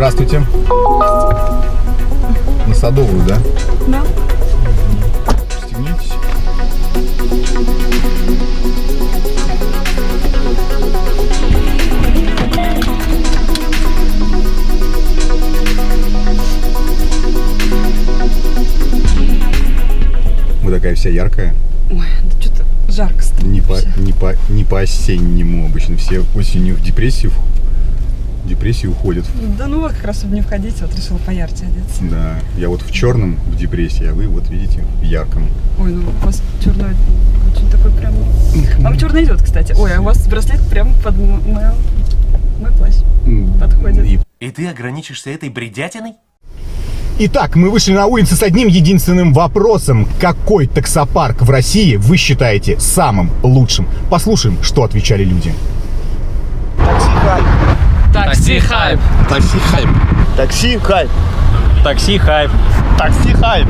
Здравствуйте. На Садовую, да? Да. Пристегнитесь. Вы такая вся яркая. Ой, да что-то жарко стало. Не по осеннему обычно. Все осенью в депрессию уходят. Да ну вот как раз, чтобы не входить, вот решила поярче одеться. Да, я вот в черном в депрессии, а вы вот видите в ярком. Ой, ну у вас черный очень такой прям... Вам черный идет, кстати. Ой, а у вас браслет прям под мой плащ подходит. И ты ограничишься этой бредятиной? Итак, мы вышли на улицу с одним единственным вопросом. Какой таксопарк в России вы считаете самым лучшим? Послушаем, что отвечали люди. Такси хайп. Такси хайп. Такси хайп. Такси хайп. Такси хайп.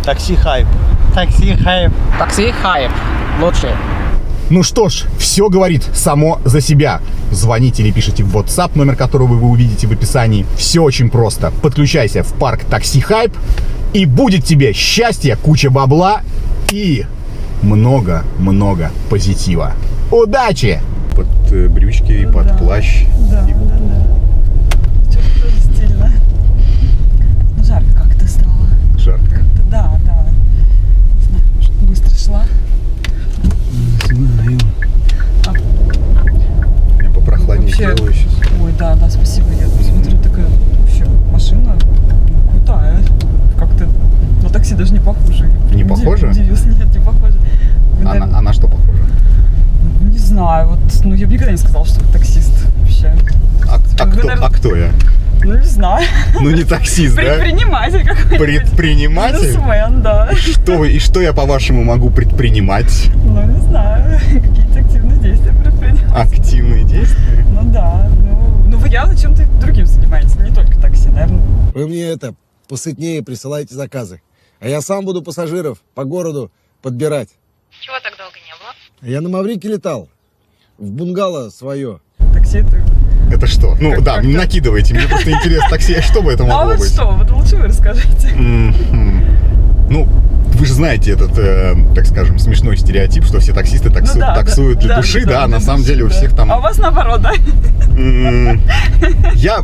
Такси хайп. Такси хайп. Такси хайп. Лучше. Ну что ж, все говорит само за себя. Звоните или пишите в WhatsApp, номер которого вы увидите в описании. Все очень просто. Подключайся в парк Такси Хайп, и будет тебе счастье, куча бабла и много-много позитива. Удачи! Под брючки и под плащ. Да. Что-то тоже стильно. Ну, жарко как-то стало. Жарко. Да. Не знаю, может, быстро шла. Знаю. Я попрохладнее Вообще, сделаю сейчас. ой, да, спасибо. Я посмотрю, такая вообще машина крутая. Как-то на такси даже не похоже. Не похоже? Удивился, нет, не похоже. А на что похоже? Не знаю, вот, ну я бы никогда не сказала, что вы таксист вообще. А кто я? Ну не знаю. Ну не таксист, да? Предприниматель какой-нибудь. Предприниматель? Бизнесмен, да. И что я, по-вашему, могу предпринимать? Ну не знаю, какие-то активные действия предпринимать. Активные действия? Ну да, ну вы явно чем-то другим занимаетесь, не только такси, наверное. Вы мне посытнее присылайте заказы. А я сам буду пассажиров по городу подбирать. Чего так долго не было? Я на Маврике летал. В бунгало свое. Такси это... Это что? Ну да, не накидывайте, мне просто интересно, такси, что бы это А могло вот быть? что, вот лучше вы расскажите. Ну, вы же знаете этот, так скажем, смешной стереотип, что все таксисты таксуют для души, да, на самом деле у всех там... А у вас наоборот, да? Я,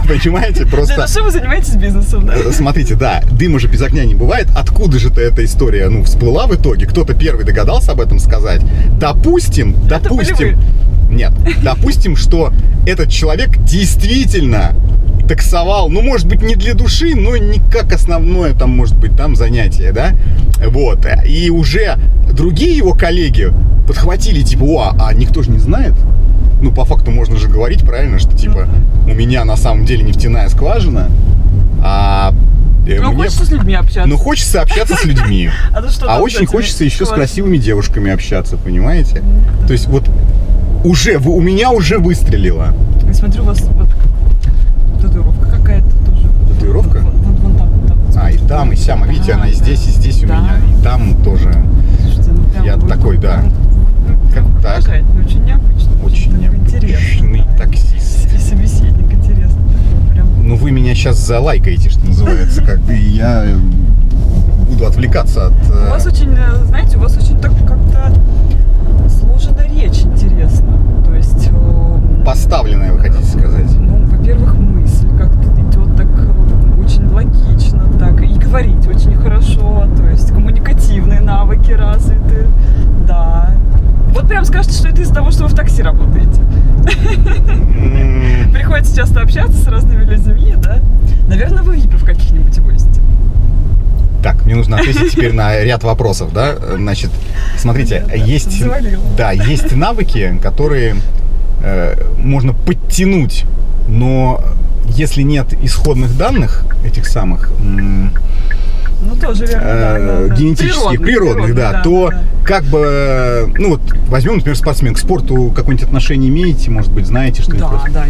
понимаете, просто... Для души вы занимаетесь бизнесом, да? Смотрите, да, дыма же без огня не бывает. Откуда же эта история, всплыла в итоге? Кто-то первый догадался об этом сказать. Допустим... Нет, допустим, что этот человек действительно таксовал, может быть, не для души, но не как основное, там, может быть, там занятие, да? Вот. И уже другие его коллеги подхватили, типа, а никто же не знает? Ну, по факту можно же говорить, правильно, что, типа, у меня на самом деле нефтяная скважина, хочется с людьми общаться. Ну, хочется общаться с людьми. А очень хочется еще с красивыми девушками общаться, понимаете? То есть, вот, у меня уже выстрелило. Я смотрю, у вас вот татуировка какая-то тоже. Татуировка? Вон там. И там, и сям. Видите, она и здесь у меня. И там тоже. Слушайте, прям Я такой, да. Так. Очень необычно. Очень необычный таксист. И собеседник интересный такой прям. Ну, вы меня сейчас залайкаете, что называется, и я буду отвлекаться от... У вас очень, знаете, так как-то сложена речь интересно. То есть... Поставленная, вы хотите сказать? Ну, во-первых, мысль как-то идет так очень логично, так, и говорить очень хорошо, то есть коммуникативные навыки развиты, да. Вот прям скажете, что это из-за того, что вы в такси работаете. Приходится часто общаться с разными людьми, да? Наверное, вы випов каких-нибудь возите. Так, мне нужно ответить теперь на ряд вопросов, да? Значит, смотрите, есть навыки, которые можно подтянуть, но если нет исходных данных этих самых... Ну, тоже верно, генетических, природных, да, то как бы, возьмем, например, спортсмен, к спорту какое-нибудь отношение имеете, может быть, знаете что-нибудь? Да,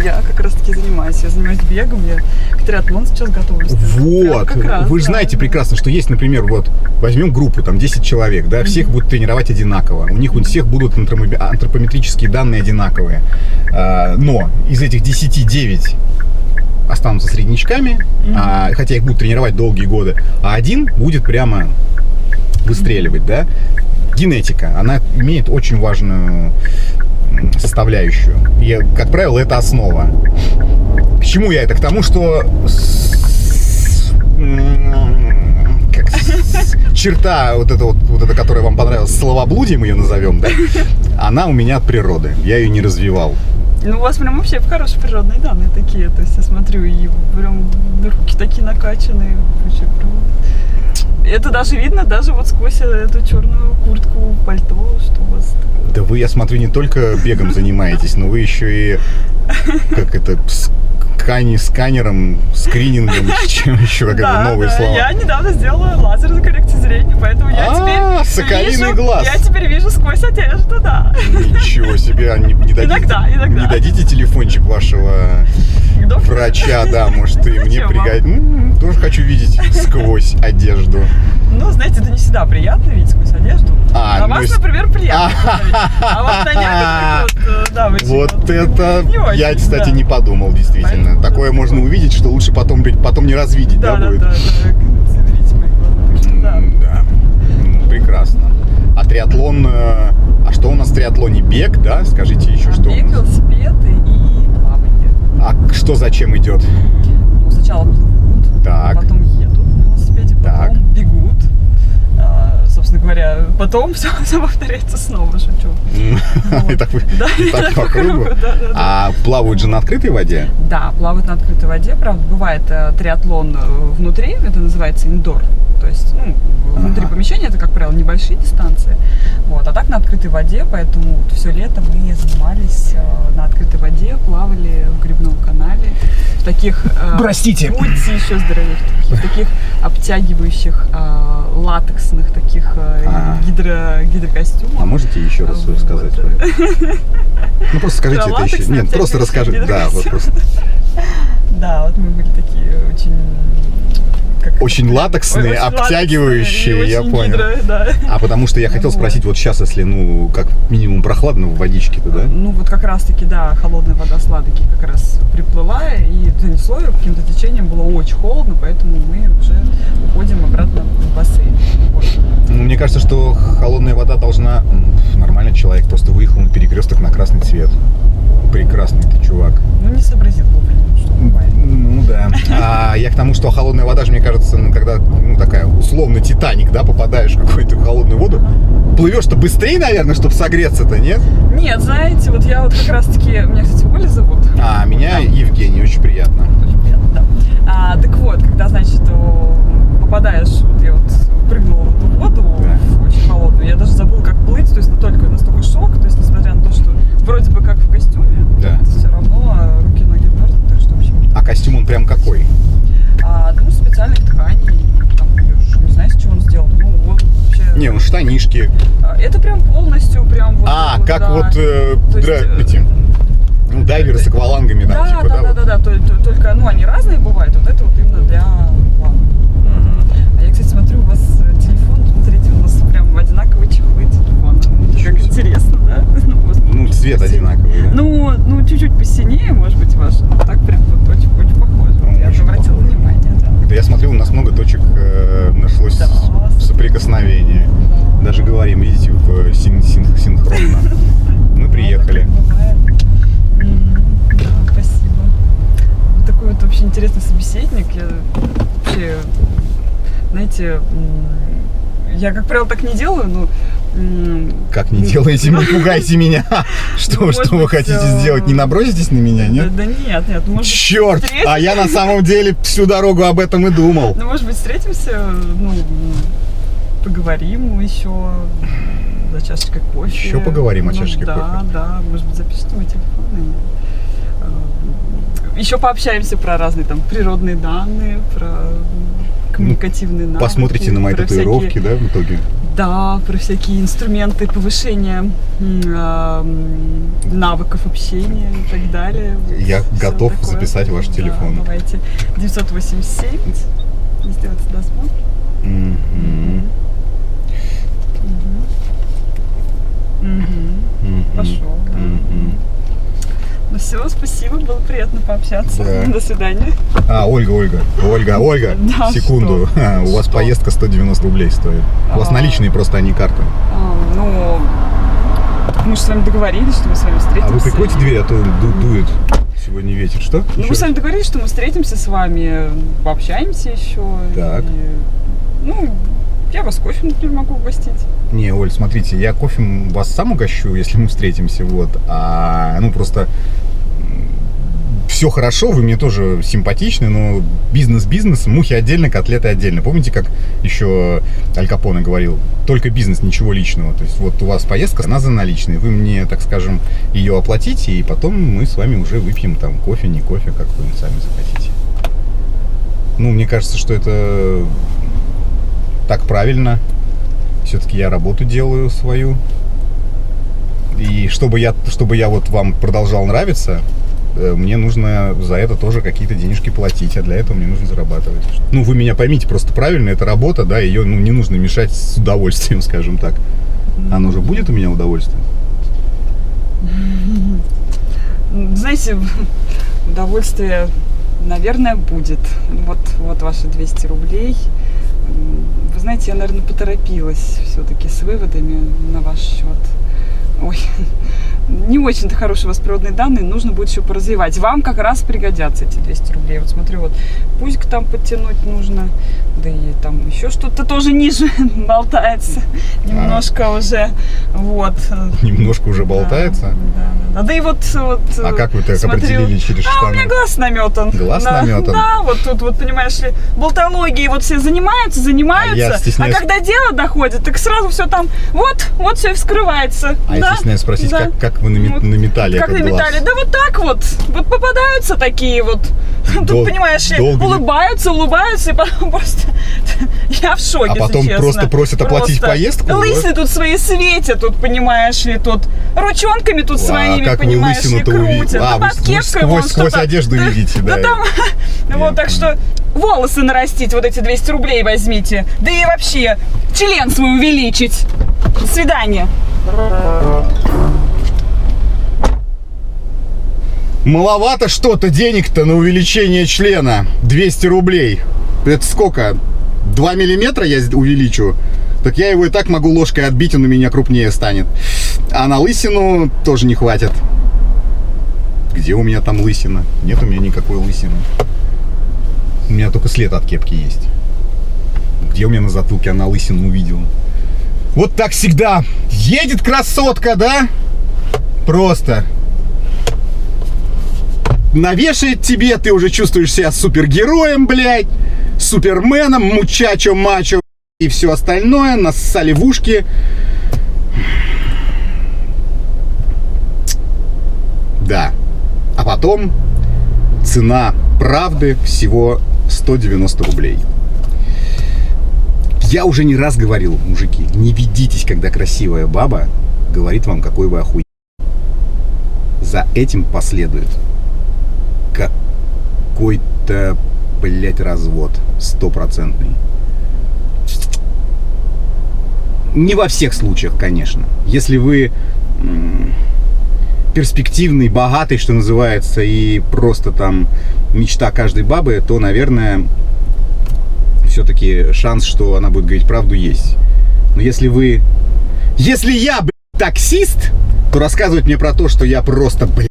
я как раз таки занимаюсь бегом, я к триатлону сейчас готовлюсь. Вот, вы же знаете прекрасно, что есть, например, возьмем группу, там, 10 человек, да, всех будут тренировать одинаково, у них у всех будут антропометрические данные одинаковые, но из этих 10 9 останутся среднячками, хотя их будут тренировать долгие годы, а один будет прямо выстреливать, да? Генетика, она имеет очень важную составляющую. И, как правило, это основа. К чему я это? К тому, что черта вот эта, которая вам понравилась, словоблудием ее назовем, да? Она у меня от природы. Я ее не развивал. Ну, у вас прям вообще хорошие природные данные такие. То есть я смотрю, и прям руки такие накачанные. Вообще прям... Это даже видно, даже вот сквозь эту черную куртку, пальто, что у вас... Да вы, я смотрю, не только бегом занимаетесь, но вы еще и, как это, сканером, скринингом, чем еще, как это, новые слова. Я недавно сделала лазерную коррекцию зрения, поэтому я теперь соколиный вижу, глаз. Я теперь вижу сквозь одежду, да. Ничего себе, не дадите, Иногда. Не дадите телефончик вашего врача, да, может, и мне пригодится. Тоже хочу видеть сквозь одежду. Ну, знаете, это не всегда приятно видеть сквозь одежду. На ну, вас, например, приятно. А вот на некоторых, да, вот это не очень, я, кстати, да. не подумал, действительно. Поэтому, такое можно увидеть, что лучше потом не развидеть, да, будет? Да, заберите мои глаза. Да. Да. Прекрасно. А триатлон, а что у нас в триатлоне? Бег, да? Скажите еще, что у Бег, нас? велосипеды и плавание. А что зачем идет? Ну, сначала плывут, Так. потом едут на велосипеде, потом Так. бегут. Собственно говоря, потом все повторяется снова, шучу. И так Да, по кругу? да. А плавают же на открытой воде? Да, плавают на открытой воде, правда, бывает триатлон внутри, это называется индор, то есть внутри помещения это, как правило, небольшие дистанции, вот, а так на открытой воде, поэтому все лето мы занимались на открытой воде, плавали в грибном канале, в таких, Простите. будьте еще здоровее, в таких обтягивающих латексных таких гидрокостюмах. А можете еще раз Вот. сказать? Ну, просто скажите это еще. Латексные Нет, просто расскажите. Да, вот просто. Да, вот мы были такие очень... Очень латексные, Очень обтягивающие, латексные и я очень понял. да. А потому что я хотел Вот. спросить, вот сейчас, если, как минимум прохладно в водичке-то, да? Ну, вот как раз-таки, да, холодная вода с Ладоги как раз приплыла, и занесло ее каким-то течением, было очень холодно, поэтому мы уже уходим обратно в бассейн. Вот. Ну, мне кажется, что холодная вода должна... Нормально человек просто выехал на перекресток на красный цвет. Прекрасный ты чувак. Ну, не сообразил вовремя, что бывает. Ну да. А я к тому, что холодная вода же, мне кажется, когда такая условно Титаник, да, попадаешь в какую-то холодную воду, плывешь-то быстрее, наверное, чтобы согреться-то, нет? Нет, знаете, вот я вот как раз-таки, меня, кстати, Оля зовут. А меня Евгений, очень приятно. Очень приятно, да. Так вот, когда, значит, попадаешь, вот я вот прыгнула в эту воду, в очень холодную, я даже забыла, как плыть, то есть настолько шок, то есть несмотря на то, что вроде бы как в костюме, Да. все равно руки и ноги мерзнут, так что, в общем... А костюм он прям какой? Ну, специальных тканей, там, я уж не знаю, с чего он сделан, ну, вот вообще... Не, штанишки. Это прям полностью, прям вот... Как да. вот То есть, эти, дайверы с аквалангами, там, да, типа, да, только, они разные бывают, вот это вот именно для плавания. А я, кстати, смотрю, у вас телефон, смотрите, у нас прям одинаковые чехлы телефона. Как интересно, да? Цвет одинаковый, да? Ну, чуть-чуть посинее, может быть, ваш, но так прям вот очень похоже. Вот я очень обратила похоже. внимание, да. Да я смотрел, у нас много точек нашлось Да. соприкосновения. Даже говорим, видите, синхронно. Мы приехали. Да, так бывает. Да, спасибо. Вы такой вот вообще интересный собеседник. Я вообще, знаете, я, как правило, так не делаю, но... Как не делаете, не пугайте меня. Что вы хотите сделать? Не наброситесь на меня, нет? Да нет, может быть, Черт! встретимся. А я на самом деле всю дорогу об этом и думал. Ну, может быть, встретимся, поговорим еще за чашечкой кофе. Еще поговорим о чашечке кофе. Да, может быть, запишите мой телефон. Еще пообщаемся про разные там природные данные, про коммуникативные навыки. Посмотрите на мои про татуировки, всякие, да, в итоге? Да, про всякие инструменты повышения навыков общения и так далее. Я Всё готов такое. записать ваш телефон. Да, давайте. 987. Сделать досмотр. Пошел, да. Ну все, спасибо, было приятно пообщаться. Да. До свидания. Ольга, Да, секунду. что? У вас Что? поездка 190 рублей стоит. У вас наличные просто, а не карта. Ну, мы же с вами договорились, что мы с вами встретимся. А вы прикройте дверь, а то дует сегодня ветер. Что? Ну, Еще мы с вами раз? договорились, что мы встретимся с вами, пообщаемся еще. Так. Ну, я вас кофе, например, могу угостить. Не, Оль, смотрите, я кофе вас сам угощу, если мы встретимся, вот. Ну, просто все хорошо, вы мне тоже симпатичны, но бизнес, мухи отдельно, котлеты отдельно. Помните, как еще Аль Капоне говорил? Только бизнес, ничего личного. То есть вот у вас поездка, она за наличные. Вы мне, так скажем, ее оплатите, и потом мы с вами уже выпьем там кофе, не кофе, как вы сами захотите. Ну, мне кажется, что это так правильно. Все-таки я работу делаю свою. И чтобы я вот вам продолжал нравиться, мне нужно за это тоже какие-то денежки платить, а для этого мне нужно зарабатывать. Ну, вы меня поймите просто правильно, это работа, да, ее не нужно мешать с удовольствием, скажем так. Оно же будет у меня удовольствием? Знаете, удовольствие, наверное, будет. Вот ваши 200 рублей. Вы знаете, я, наверное, поторопилась все-таки с выводами на ваш счет. Ой, не очень-то хорошие у вас природные данные, нужно будет еще поразвивать. Вам как раз пригодятся эти 200 рублей. Вот смотрю, вот пуську там подтянуть нужно, да и там еще что-то тоже ниже болтается, немножко уже, вот. Немножко уже болтается? Да и вот А как вы так смотрю, определили через у штаны? меня глаз наметан. Глаз наметан? Да, вот тут, вот понимаешь ли, болтологией вот все занимаются, А я стесняюсь. когда дело доходит, так сразу все там, вот все и вскрывается. А я стесняюсь спросить, да. как вы наметали Как этот глаз? наметали? Да вот так вот. Вот попадаются такие вот. Тут, понимаешь ли, долго ли? улыбаются, и потом просто... Я в шоке, А потом если честно. просто просят оплатить поездку? Лысины тут свои светят, тут, понимаешь ли, тут ручонками тут своими, как вы понимаешь ли, лысину-то крутят. увидите? Да Вы под кепкой вон сквозь что-то. одежду Да, видите, да. Да там, вот, так что волосы нарастить, вот эти 200 рублей возьмите. Да и вообще, член свой увеличить. До свидания. Маловато что-то денег-то на увеличение члена. 200 рублей. Это сколько? 2 миллиметра я увеличу? Так я его и так могу ложкой отбить, он у меня крупнее станет. А на лысину тоже не хватит. Где у меня там лысина? Нет у меня никакой лысины. У меня только след от кепки есть. Где у меня на затылке она лысину увидела? Вот так всегда. Едет красотка, да? Просто. Навешает тебе, ты уже чувствуешь себя супергероем, блядь, суперменом, мучачо-мачо и все остальное, нассали в ушки. Да. А потом цена правды всего 190 рублей. Я уже не раз говорил, мужики, не ведитесь, когда красивая баба говорит вам, какой вы охуенный. За этим последует какой-то, блядь, развод 100%. Не во всех случаях, конечно. Если вы перспективный, богатый, что называется, и просто там мечта каждой бабы, то, наверное, все-таки шанс, что она будет говорить правду, есть. Но если я, блядь, таксист, то рассказывать мне про то, что я просто, блядь,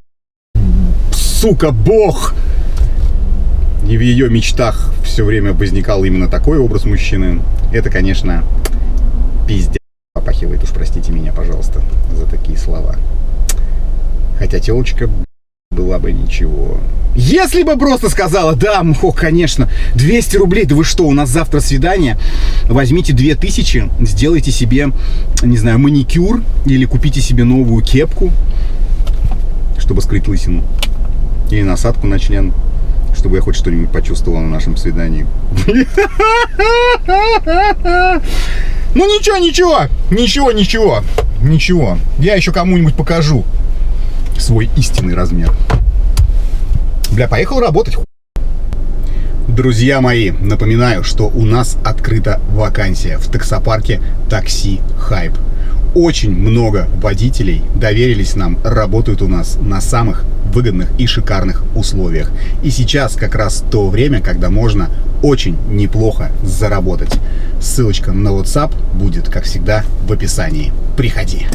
сука, бог. И в ее мечтах все время возникал именно такой образ мужчины. Это, конечно, пиздец попахивает. Уж простите меня, пожалуйста, за такие слова. Хотя телочка была бы ничего. Если бы просто сказала, да, конечно, 200 рублей, да вы что, у нас завтра свидание, возьмите 2000, сделайте себе, не знаю, маникюр или купите себе новую кепку, чтобы скрыть лысину. Или насадку на член, чтобы я хоть что-нибудь почувствовал на нашем свидании. Ну ничего. Я еще кому-нибудь покажу свой истинный размер. Бля, поехал работать. Друзья мои, напоминаю, что у нас открыта вакансия в таксопарке Такси Хайп. очень много водителей доверились нам, работают у нас на самых выгодных и шикарных условиях. И сейчас как раз то время, когда можно очень неплохо заработать. Ссылочка на WhatsApp будет, как всегда, в описании. Приходи.